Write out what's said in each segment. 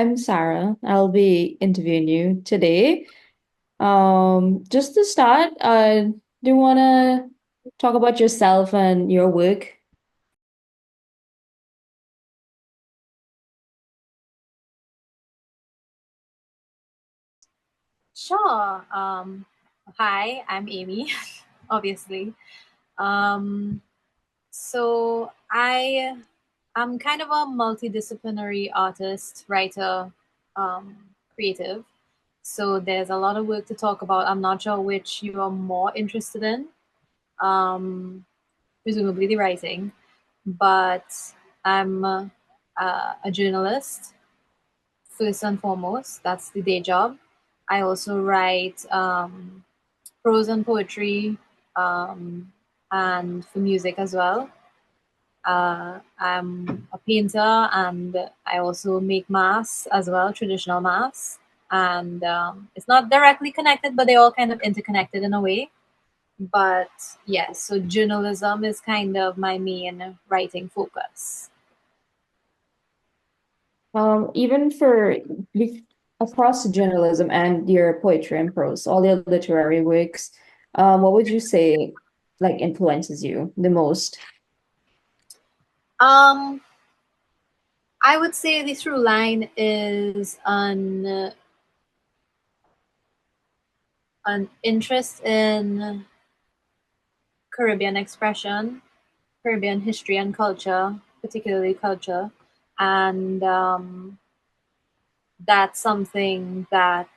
I'm Sarah. I'll be interviewing you today. Just to start, do you want to talk about yourself and your work? Sure. Hi, I'm Amy, obviously. Um, I'm kind of a multidisciplinary artist, writer, um, creative. So there's a lot of work to talk about. I'm not sure which you are more interested in, um, presumably the writing, but I'm a journalist first and foremost. That's the day job. I also write prose and poetry, um, and for music as well. I'm a painter and I also make masks as well, traditional masks. And it's not directly connected, but they're all kind of interconnected in a way. But yes, so journalism is kind of my main writing focus. Even across journalism and your poetry and prose, all your literary works, what would you say like influences you the most? Um, I would say the through line is an interest in Caribbean expression, Caribbean history and culture, particularly culture. And that's something that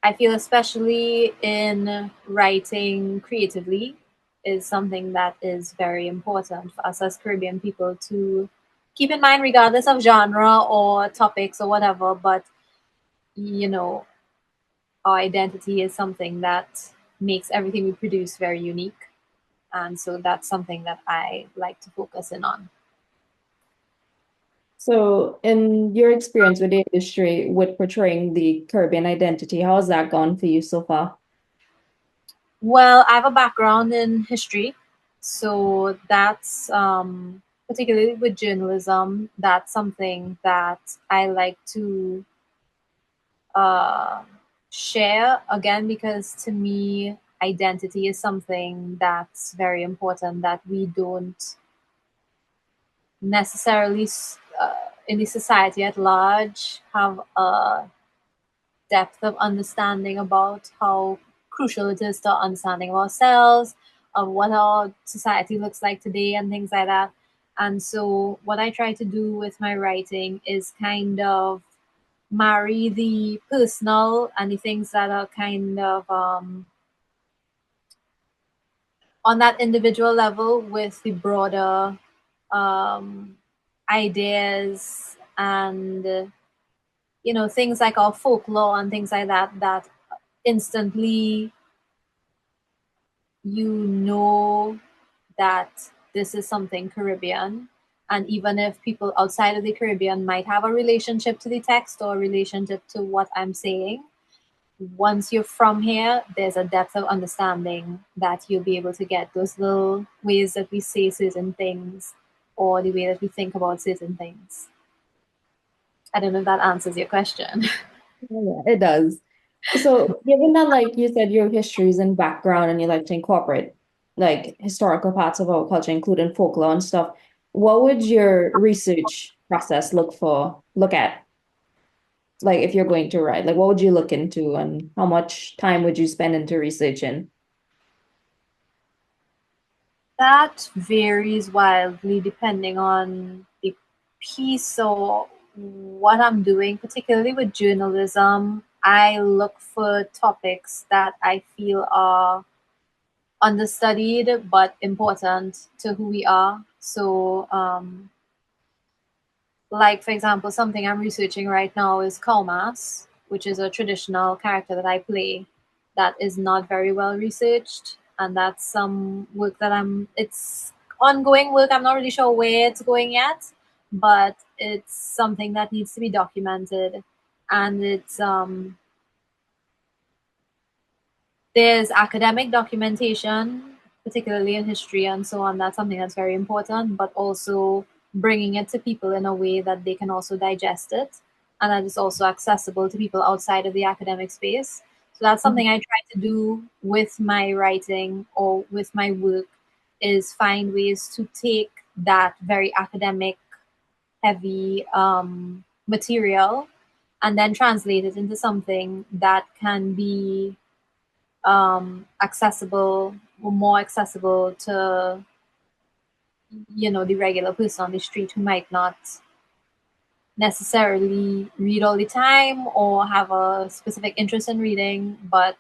I feel, especially in writing creatively, is something that is very important for us as Caribbean people to keep in mind, regardless of genre or topics or whatever. But, you know, our identity is something that makes everything we produce very unique. And so that's something that I like to focus in on. So, in your experience with the industry with portraying the Caribbean identity, how has that gone for you so far? Well, I have a background in history, so that's particularly with journalism, that's something that I like to uh, share again because to me, identity is something that's very important that we don't necessarily, in the society at large, have a depth of understanding about how crucial it is to understanding of ourselves, of what our society looks like today, and things like that. And so, what I try to do with my writing is kind of marry the personal and the things that are kind of on that individual level with the broader um, ideas and things like our folklore and things like that that instantly you know that this is something Caribbean. And even if people outside of the Caribbean might have a relationship to the text or a relationship to what I'm saying, once you're from here, there's a depth of understanding that you'll be able to get those little ways that we say certain things or the way that we think about certain things. I don't know if that answers your question. Yeah, it does. So, given that, like you said, your histories and background, and you like to incorporate like historical parts of our culture, including folklore and stuff, what would your research process look at? Like, if you're going to write, like, what would you look into, and how much time would you spend into researching? That varies wildly depending on the piece or what I'm doing, particularly with journalism. I look for topics that I feel are understudied but important to who we are. So, like for example, something I'm researching right now is Kalmas, which is a traditional character that I play that is not very well researched, and that's some work that it's ongoing work. I'm not really sure where it's going yet, but it's something that needs to be documented, and there's academic documentation, particularly in history and so on. That's something that's very important, but also bringing it to people in a way that they can also digest it and that is also accessible to people outside of the academic space. So that's something I try to do with my writing or with my work, is find ways to take that very academic heavy material and then translate it into something that can be accessible or more accessible to the regular person on the street who might not necessarily read all the time or have a specific interest in reading, but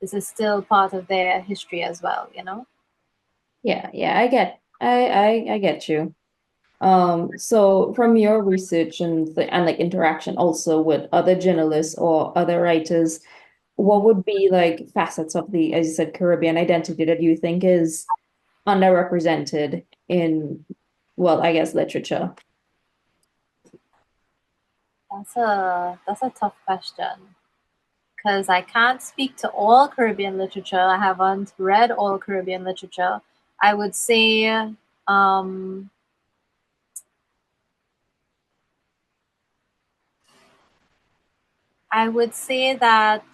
this is still part of their history as well. Yeah, yeah, I get you. So from your research and like interaction also with other journalists or other writers, what would be like facets of the, as you said, Caribbean identity that you think is underrepresented in, well, I guess literature? That's a tough question because I can't speak to all Caribbean literature. I haven't read all Caribbean literature. I would say um, I would say that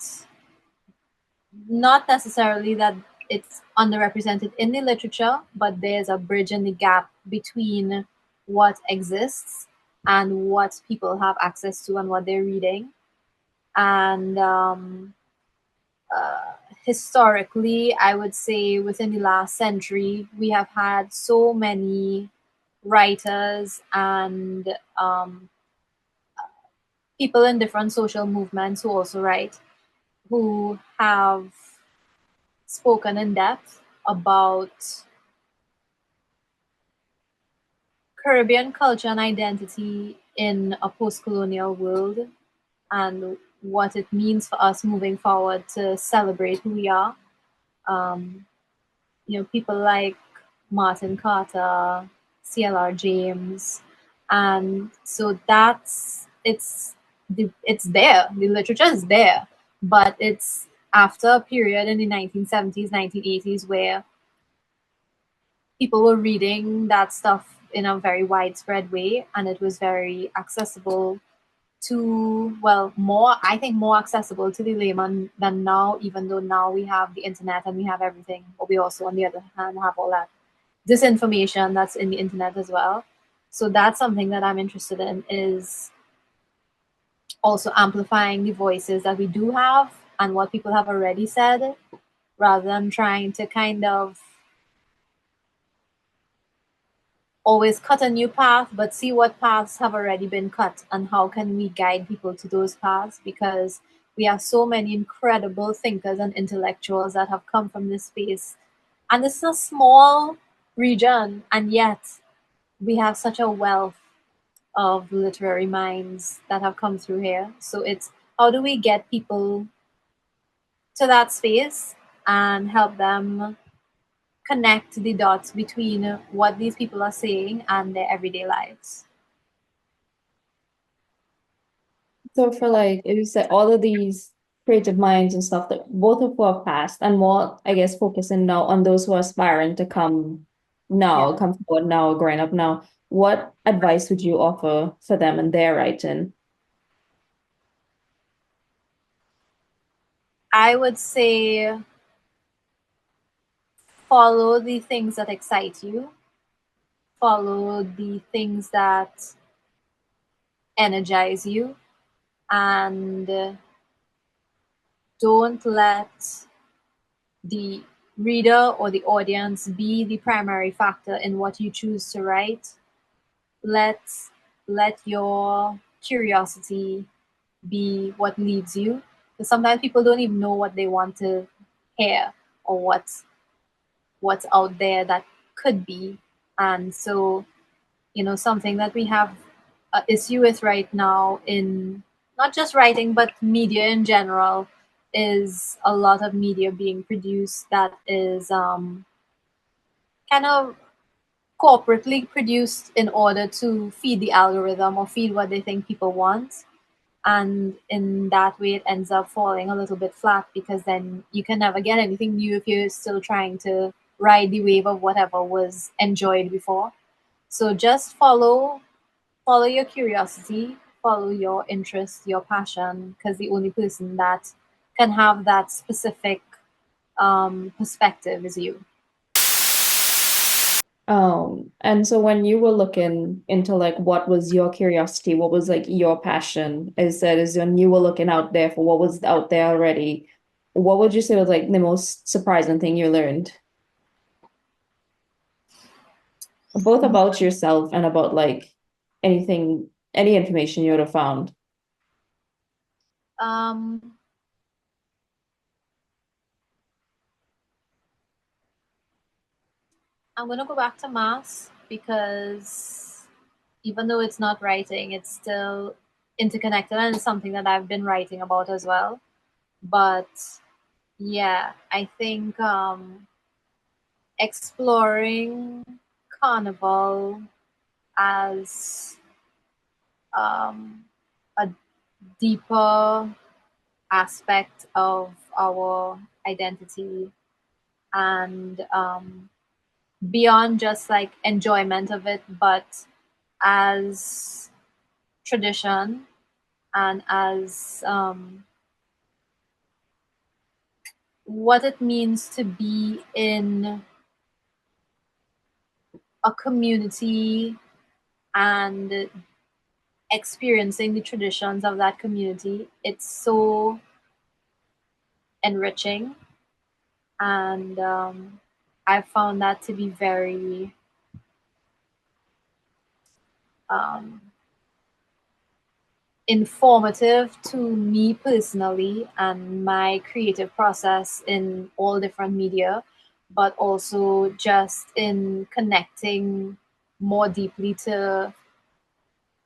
not necessarily that it's underrepresented in the literature, but there's a bridge in the gap between what exists and what people have access to and what they're reading. And historically, I would say within the last century, we have had so many writers and people in different social movements who also write, who have spoken in depth about Caribbean culture and identity in a post colonial world and what it means for us moving forward to celebrate who we are. Um, people like Martin Carter, CLR James, and so it's there. The literature is there, but it's after a period in the 1970s, 1980s where people were reading that stuff in a very widespread way, and it was very accessible to, well, more, I think, more accessible to the layman than now, even though now we have the internet and we have everything, but we also, on the other hand, have all that disinformation that's in the internet as well. So that's something that I'm interested in, is also amplifying the voices that we do have and what people have already said, rather than trying to kind of always cut a new path, but see what paths have already been cut and how can we guide people to those paths, because we have so many incredible thinkers and intellectuals that have come from this space. And this is a small region, and yet we have such a wealth of literary minds that have come through here. So it's how do we get people to that space and help them connect the dots between what these people are saying and their everyday lives. So for like, if you said all of these creative minds and stuff that both of who have passed and more, I guess, focusing now on those who are aspiring to come now, Yeah. come forward now, growing up now, what advice would you offer for them in their writing? I would say follow the things that excite you, follow the things that energize you, and don't let the reader or the audience be the primary factor in what you choose to write. Let let your curiosity be what leads you. Because sometimes people don't even know what they want to hear or what's out there that could be. And so, something that we have an issue with right now in not just writing but media in general is a lot of media being produced that is kind of corporately produced in order to feed the algorithm or feed what they think people want. And in that way, it ends up falling a little bit flat, because then you can never get anything new if you're still trying to ride the wave of whatever was enjoyed before. So just follow your curiosity, follow your interest, your passion, because the only person that can have that specific perspective is you. And so when you were looking into like what was your curiosity, what was like your passion, as said, is when you were looking out there for what was out there already, what would you say was like the most surprising thing you learned? Both about yourself and about like anything, any information you would have found. Um, I'm gonna go back to maths because even though it's not writing, it's still interconnected and it's something that I've been writing about as well. But yeah, I think exploring carnival as um, a deeper aspect of our identity and beyond just like enjoyment of it, but as tradition and as what it means to be in a community and experiencing the traditions of that community. It's so enriching, and I found that to be very um, informative to me personally and my creative process in all different media, but also just in connecting more deeply to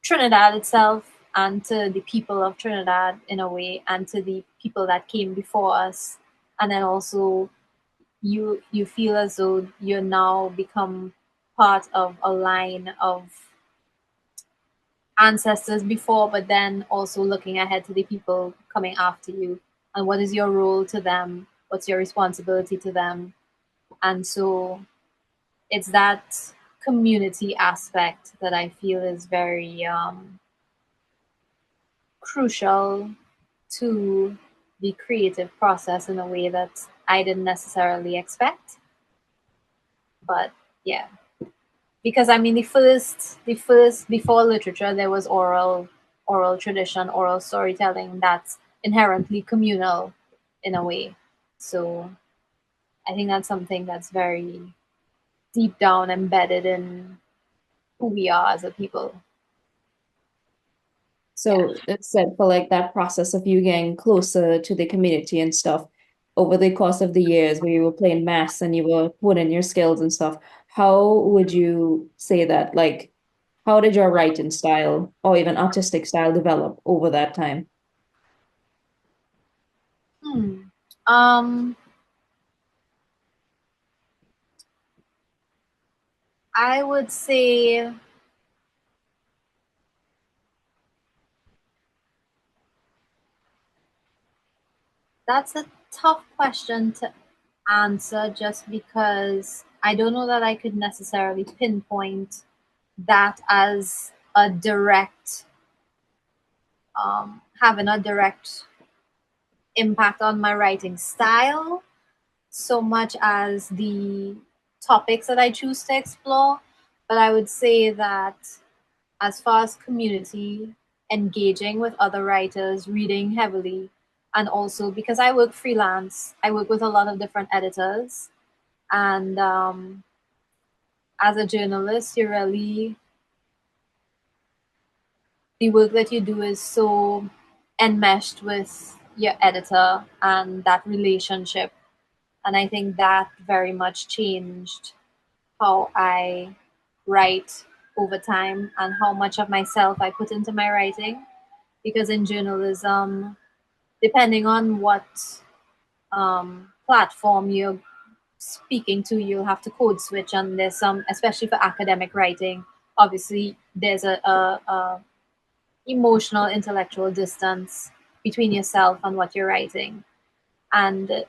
Trinidad itself and to the people of Trinidad in a way, and to the people that came before us. And then also you feel as though you're now become part of a line of ancestors before, but then also looking ahead to the people coming after you, and what is your role to them, what's your responsibility to them. And so it's that community aspect that I feel is very crucial to the creative process in a way that I didn't necessarily expect. But yeah, because I mean the first before literature there was oral tradition, oral storytelling that's inherently communal in a way. So I think that's something that's very deep down embedded in who we are as a people. Yeah. So it's said for like that process of you getting closer to the community and stuff over the course of the years where you were playing mass and you were putting your skills and stuff, how would you say that? Like, how did your writing style or even artistic style develop over that time? Hmm. Um, I would say that's a tough question to answer just because I don't know that I could necessarily pinpoint that as a direct having a direct impact on my writing style so much as the topics that I choose to explore. But I would say that as far as community, engaging with other writers, reading heavily, and also because I work freelance, I work with a lot of different editors. And as a journalist, you really, the work that you do is so enmeshed with your editor and that relationship. And I think that very much changed how I write over time and how much of myself I put into my writing. Because in journalism, depending on what platform you're speaking to, you'll have to code switch. And there's some, especially for academic writing, obviously there's a emotional, intellectual distance between yourself and what you're writing. And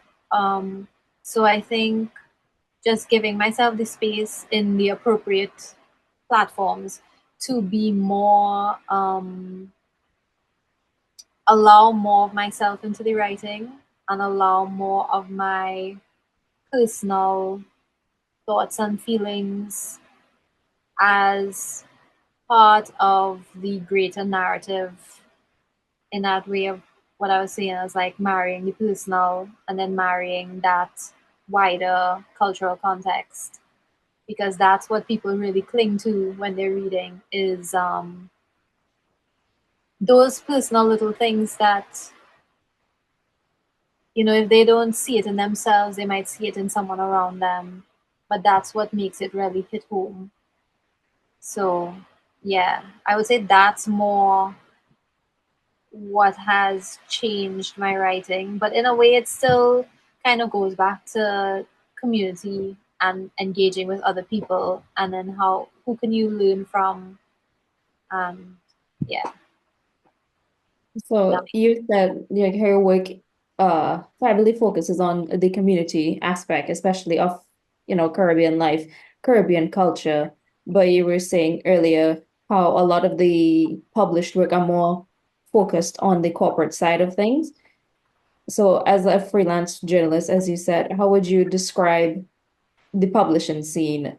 so I think just giving myself the space in the appropriate platforms to be more allow more of myself into the writing and allow more of my personal thoughts and feelings as part of the greater narrative, in that way of what I was saying as like marrying the personal and then marrying that wider cultural context, because that's what people really cling to when they're reading is those personal little things that, you know, if they don't see it in themselves, they might see it in someone around them, but that's what makes it really hit home. So yeah, I would say that's more what has changed my writing, but in a way it still kind of goes back to community and engaging with other people, and then how who can you learn from. Yeah, that So you said like her work primarily focuses on the community aspect, especially of, Caribbean life, Caribbean culture. But you were saying earlier how a lot of the published work are more focused on the corporate side of things. So as a freelance journalist, as you said, how would you describe the publishing scene,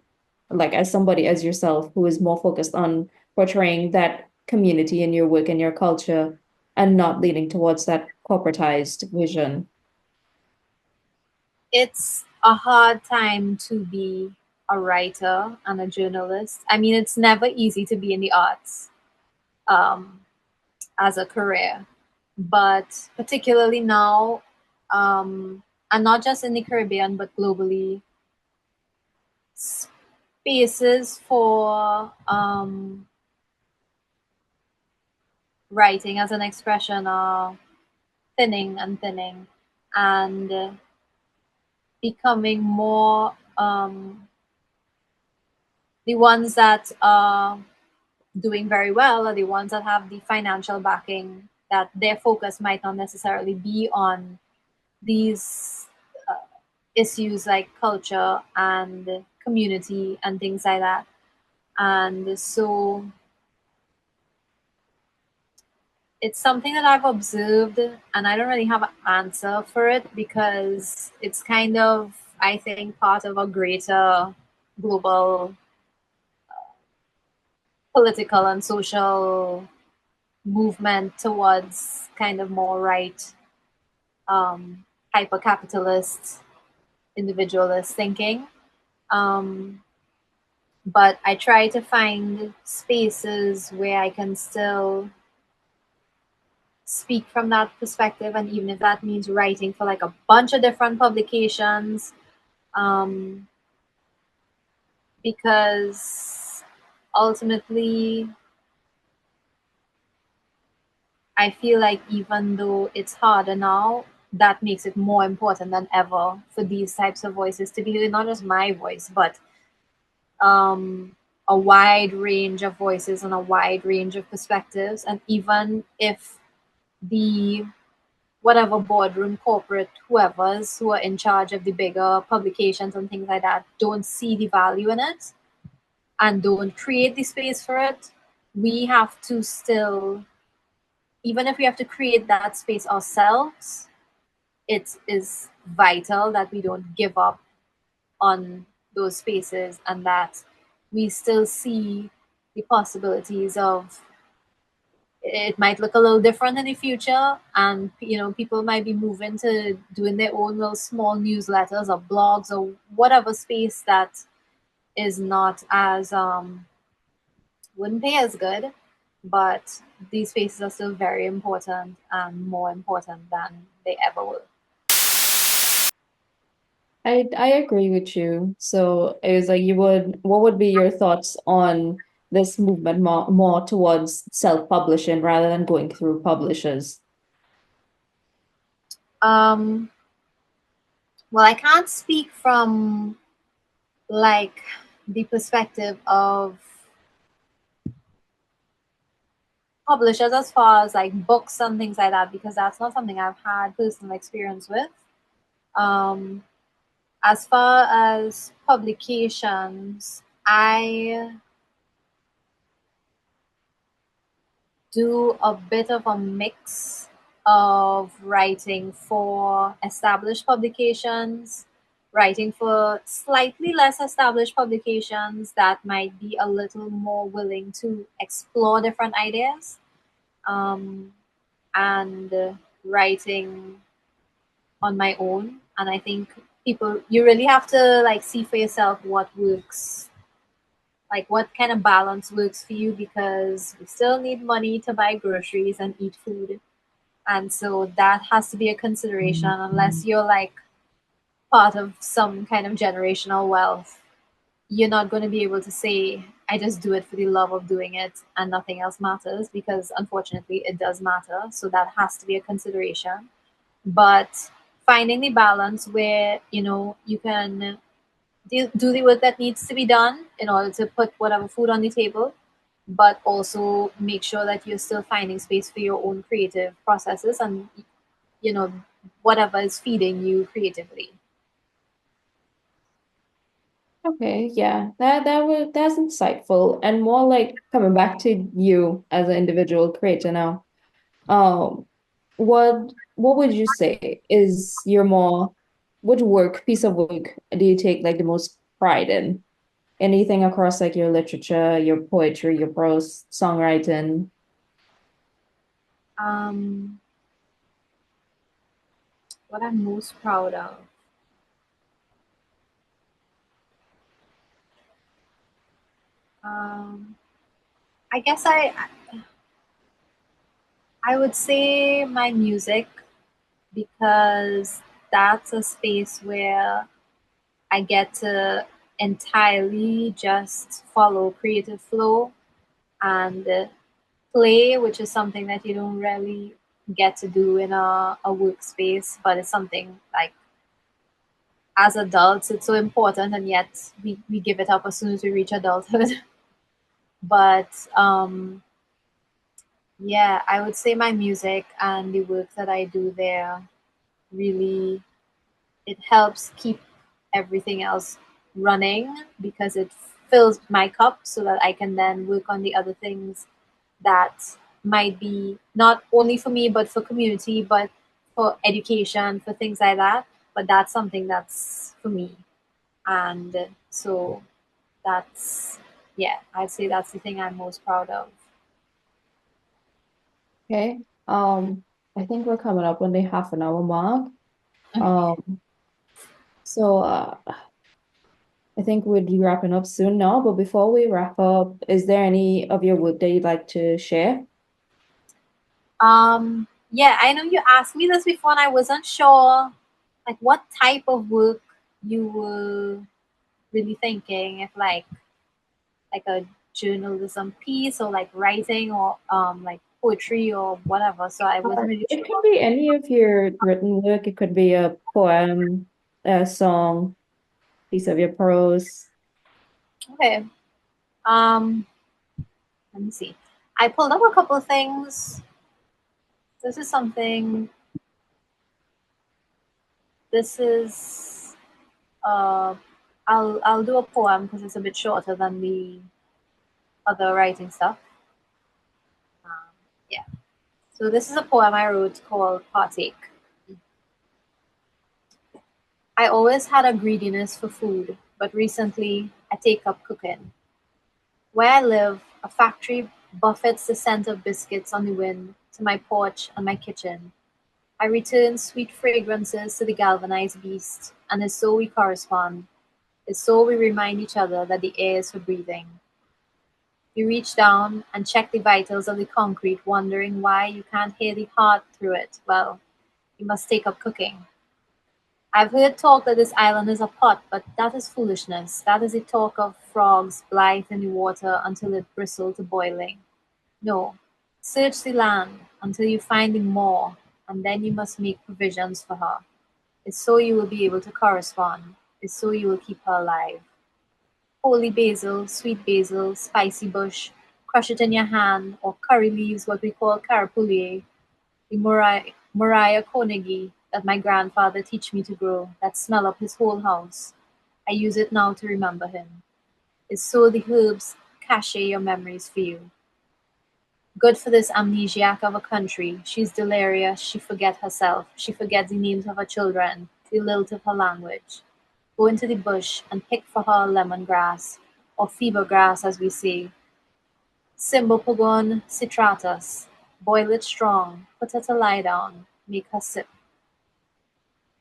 like as somebody as yourself who is more focused on portraying that community in your work and your culture and not leaning towards that corporatized vision? it's a hard time to be a writer and a journalist. I mean, it's never easy to be in the arts um, as a career, but particularly now, and not just in the Caribbean, but globally, spaces for writing as an expression are thinning and thinning, and becoming more the ones that are doing very well are the ones that have the financial backing, that their focus might not necessarily be on these issues like culture and community and things like that. And so it's something that I've observed, and I don't really have an answer for it because it's kind of, I think, part of a greater global political and social movement towards kind of more right, hyper capitalist, individualist thinking. Um, but I try to find spaces where I can still speak from that perspective, and even if that means writing for like a bunch of different publications, um, because ultimately I feel like even though it's harder now, that makes it more important than ever for these types of voices to be heard, not just my voice, but um, a wide range of voices and a wide range of perspectives. And even if the whatever boardroom, corporate, whoever's who are in charge of the bigger publications and things like that don't see the value in it and don't create the space for it, we have to still, even if we have to create that space ourselves, it is vital that we don't give up on those spaces, and that we still see the possibilities of it might look a little different in the future, and people might be moving to doing their own little small newsletters or blogs or whatever space that is not as wouldn't pay as good, but these spaces are still very important and more important than they ever will. I agree with you. So it was like what would be your thoughts on this movement more towards self-publishing rather than going through publishers? um well, I can't speak from like the perspective of publishers as far as like books and things like that, because that's not something I've had personal experience with. Um, as far as publications, I do a bit of a mix of writing for established publications, writing for slightly less established publications that might be a little more willing to explore different ideas, um, and writing on my own. And I think you really have to like see for yourself what works, like what kind of balance works for you, because we still need money to buy groceries and eat food. And so that has to be a consideration unless you're like part of some kind of generational wealth. You're not going to be able to say, I just do it for the love of doing it and nothing else matters, because unfortunately it does matter. So that has to be a consideration. But finding the balance where, you can do the work that needs to be done in order to put whatever food on the table, but also make sure that you're still finding space for your own creative processes and, you know, whatever is feeding you creatively. Okay, yeah, that's insightful and more like coming back to you as an individual creator now. Um, what would you say is your more which piece of work do you take like the most pride in? Anything across like your literature, your poetry, your prose, songwriting? Um, what I'm most proud of. Um, I guess I would say my music, because that's a space where I get to entirely just follow creative flow and play, which is something that you don't really get to do in a workspace, but it's something like as adults, it's so important, and yet we give it up as soon as we reach adulthood. But yeah, I would say my music and the work that I do there really, it helps keep everything else running, because it fills my cup so that I can then work on the other things that might be not only for me but for community, but for education, for things like that. But that's something that's for me. And so that's, yeah, I'd say that's the thing I'm most proud of. Okay. I think we're coming up on the half an hour mark. Okay. Um, so I think we'll be wrapping up soon now, but before we wrap up, is there any of your work that you'd like to share? Yeah, I know you asked me this before and I wasn't sure like what type of work you were really thinking, if like a journalism piece or like writing or like poetry or whatever. So I wasn't really It sure. could be any of your written work. It could be a poem, a song, piece of your prose. Okay. Um, let me see. I pulled up a couple of things. This is something. This is uh, I'll do a poem because it's a bit shorter than the other writing stuff. Um, yeah. So this is a poem I wrote called Partake. I always had a greediness for food, but recently I take up cooking. Where I live, a factory buffets the scent of biscuits on the wind to my porch and my kitchen. I return sweet fragrances to the galvanized beast, and it's so we correspond. It's so we remind each other that the air is for breathing. You reach down and check the vitals of the concrete, wondering why you can't hear the heart through it. Well, you must take up cooking. I've heard talk that this island is a pot, but that is foolishness. That is the talk of frogs blithe in the water until it bristle to boiling. No, search the land until you find the maw, and then you must make provisions for her. It's so you will be able to correspond. It's so you will keep her alive. Holy basil, sweet basil, spicy bush, crush it in your hand, or curry leaves, what we call carapullier, the Moriah Conegi that my grandfather teach me to grow, that smell up his whole house. I use it now to remember him. It's so the herbs cache your memories for you. Good for this amnesiac of a country. She's delirious, she forget herself, she forgets the names of her children, the lilt of her language. Go into the bush and pick for her lemongrass, or fever grass as we say. Cymbopogon citratus. Boil it strong, put her to lie down, make her sip.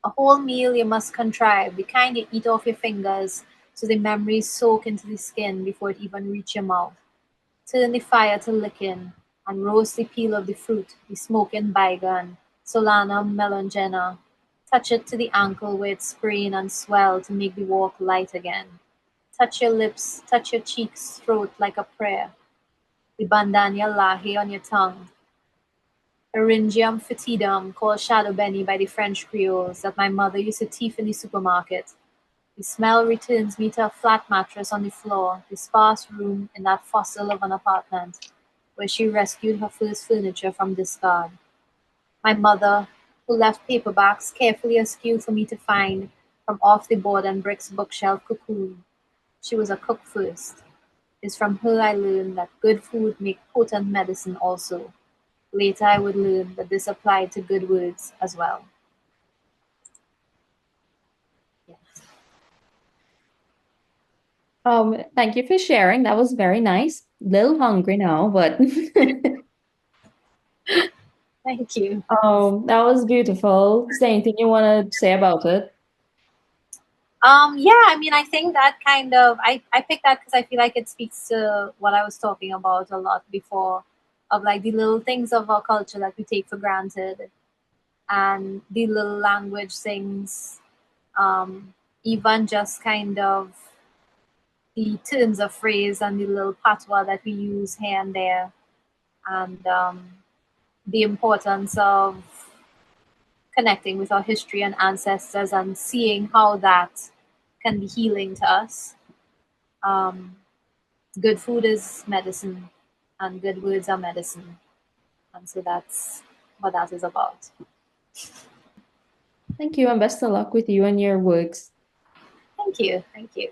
A whole meal you must contrive, the kind you eat off your fingers, so the memories soak into the skin before it even reach your mouth. Turn the fire to licking, and roast the peel of the fruit, the smoking bygone, Solanum melongena. Touch it to the ankle where it sprain and swell to make the walk light again. Touch your lips, touch your cheeks, throat like a prayer. The bandania lahi on your tongue. Eryngium foetidum, called shadow benny by the French Creoles, that my mother used to thief in the supermarket. The smell returns me to a flat mattress on the floor, the sparse room in that fossil of an apartment, where she rescued her first furniture from discard. My mother, who left paperbacks carefully askew for me to find from off the board and bricks bookshelf cocoon. She was a cook first. It's from her I learned that good food make potent medicine also. Later I would learn that this applied to good words as well. Yeah. Thank you for sharing. That was very nice. Little hungry now, but Thank you. that was beautiful. Is there anything you want to say about it? Yeah, I mean, I think that kind of, I picked that because I feel like it speaks to what I was talking about a lot before, of like the little things of our culture that we take for granted, and the little language things, even just kind of the turns of phrase and the little patois that we use here and there, and the importance of connecting with our history and ancestors and seeing how that can be healing to us. Um, Good food is medicine, and good words are medicine. And so that's what that is about. Thank you, and best of luck with you and your works. Thank you. Thank you.